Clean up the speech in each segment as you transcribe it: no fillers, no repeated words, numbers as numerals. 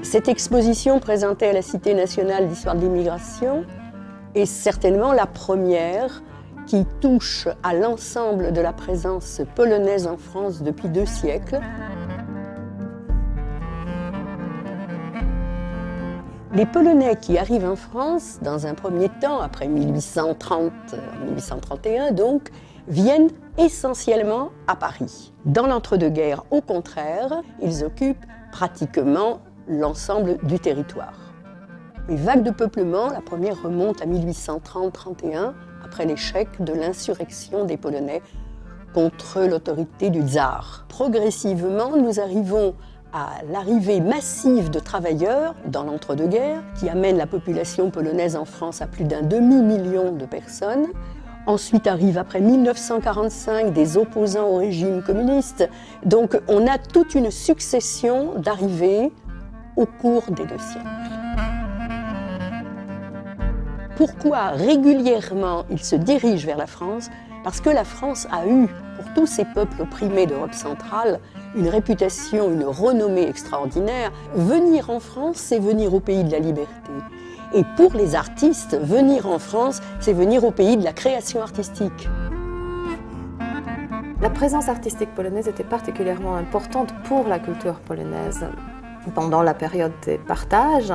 Cette exposition présentée à la Cité nationale d'histoire de l'immigration est certainement la première qui touche à l'ensemble de la présence polonaise en France depuis 2 siècles. Les Polonais qui arrivent en France, dans un premier temps, après 1831 donc, viennent essentiellement à Paris. Dans l'entre-deux-guerres, au contraire, ils occupent pratiquement l'ensemble du territoire. Les vagues de peuplement, la première remonte à 1830-31, après l'échec de l'insurrection des Polonais contre l'autorité du tsar. Progressivement, nous arrivons à l'arrivée massive de travailleurs dans l'entre-deux-guerres, qui amène la population polonaise en France à plus d'un demi-million de personnes. Ensuite arrive, après 1945, des opposants au régime communiste. Donc on a toute une succession d'arrivées au cours des 2 siècles. Pourquoi régulièrement ils se dirigent vers la France? Parce que la France a eu, pour tous ces peuples opprimés d'Europe centrale, une réputation, une renommée extraordinaire. Venir en France, c'est venir au pays de la liberté. Et pour les artistes, venir en France, c'est venir au pays de la création artistique. La présence artistique polonaise était particulièrement importante pour la culture polonaise pendant la période des partages,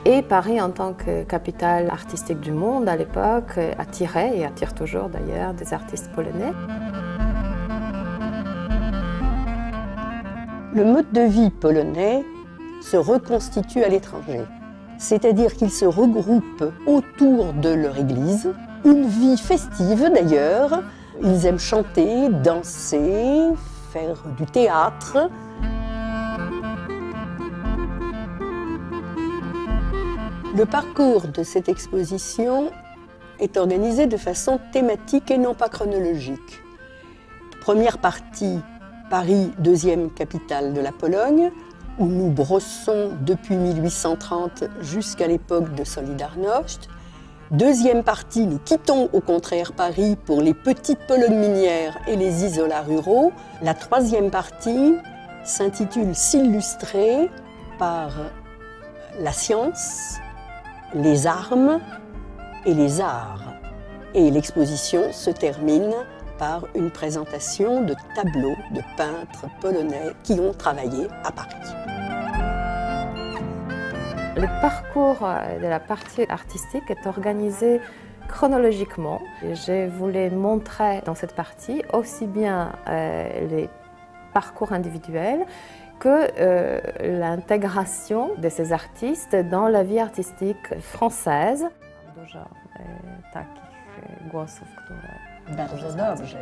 et Paris, en tant que capitale artistique du monde à l'époque, attirait, et attire toujours d'ailleurs, des artistes polonais. Le mode de vie polonais se reconstitue à l'étranger, c'est-à-dire qu'ils se regroupent autour de leur église, une vie festive d'ailleurs. Ils aiment chanter, danser, faire du théâtre. Le parcours de cette exposition est organisé de façon thématique et non pas chronologique. Première partie, Paris, 2e capitale de la Pologne, où nous brossons depuis 1830 jusqu'à l'époque de Solidarność. Deuxième partie, nous quittons au contraire Paris pour les petites Polognes minières et les isolats ruraux. La 3e partie s'intitule « S'illustrer par la science, les armes et les arts ». Et l'exposition se termine par une présentation de tableaux de peintres polonais qui ont travaillé à Paris. Le parcours de la partie artistique est organisé chronologiquement. Je voulais montrer dans cette partie aussi bien les parcours individuels que l'intégration de ces artistes dans la vie artistique française. Bardzo dobrze.